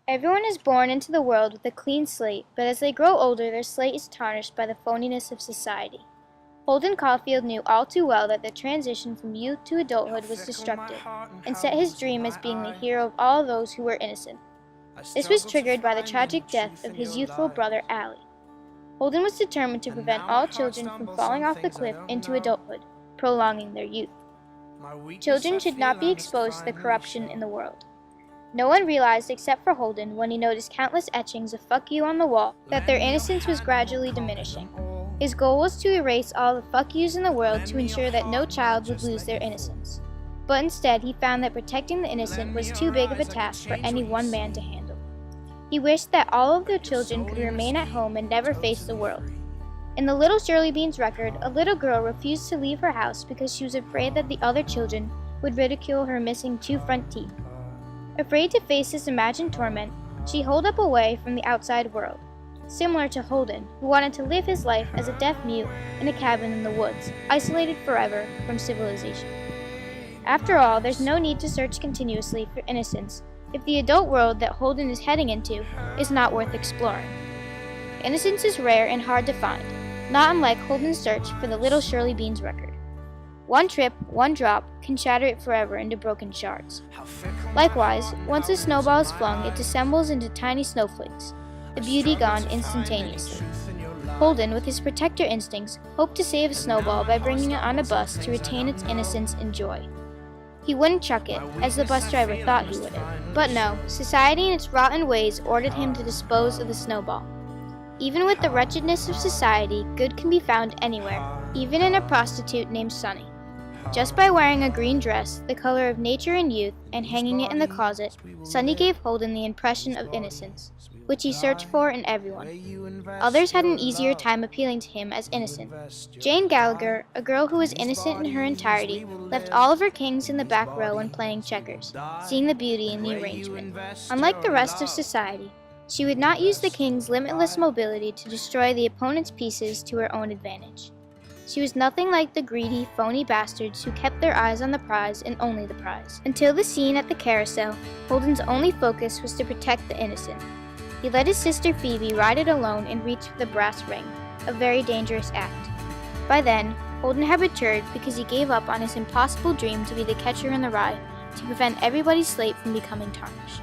Everyone is born into the world with a clean slate, but as they grow older, their slate is tarnished by the phoniness of society. Holden Caulfield knew all too well that the transition from youth to adulthood was destructive, and set his dream as being the hero of all those who were innocent. This was triggered by the tragic death of his youthful brother Allie. Holden was determined to prevent all children from falling off the cliff into adulthood, prolonging their youth. Children should not be exposed to the corruption in the world. No one realized except for Holden when he noticed countless etchings of "fuck you" on the wall that their innocence was gradually diminishing. His goal was to erase all the "fuck yous" in the world to ensure that no child would lose their innocence. But instead, he found that protecting the innocent was too big of a task for any one man to handle. He wished that all of the children could remain at home and never face the world. In the Little Shirley Beans record, a little girl refused to leave her house because she was afraid that the other children would ridicule her missing 2 front teeth. Afraid to face this imagined torment, she holed up away from the outside world, similar to Holden, who wanted to live his life as a deaf mute in a cabin in the woods, isolated forever from civilization. After all, there's no need to search continuously for innocence if the adult world that Holden is heading into is not worth exploring. Innocence is rare and hard to find, not unlike Holden's search for the Little Shirley Beans record. One trip, one drop, can shatter it forever into broken shards. Likewise, once a snowball is flung, it dissembles into tiny snowflakes, the beauty gone instantaneously. Holden, with his protector instincts, hoped to save a snowball by bringing it on a bus to retain its innocence and joy. He wouldn't chuck it, as the bus driver thought he would have. But no, society in its rotten ways ordered him to dispose of the snowball. Even with the wretchedness of society, good can be found anywhere, even in a prostitute named Sunny. Just by wearing a green dress, the color of nature and youth, and hanging it in the closet, Sunny gave Holden the impression of innocence, which he searched for in everyone. Others had an easier time appealing to him as innocent. Jane Gallagher, a girl who was innocent in her entirety, left all of her kings in the back row when playing checkers, seeing the beauty in the arrangement. Unlike the rest of society, she would not use the king's limitless mobility to destroy the opponent's pieces to her own advantage. She was nothing like the greedy, phony bastards who kept their eyes on the prize and only the prize. Until the scene at the carousel, Holden's only focus was to protect the innocent. He let his sister Phoebe ride it alone and reach for the brass ring, a very dangerous act. By then, Holden had matured because he gave up on his impossible dream to be the catcher in the rye to prevent everybody's slate from becoming tarnished.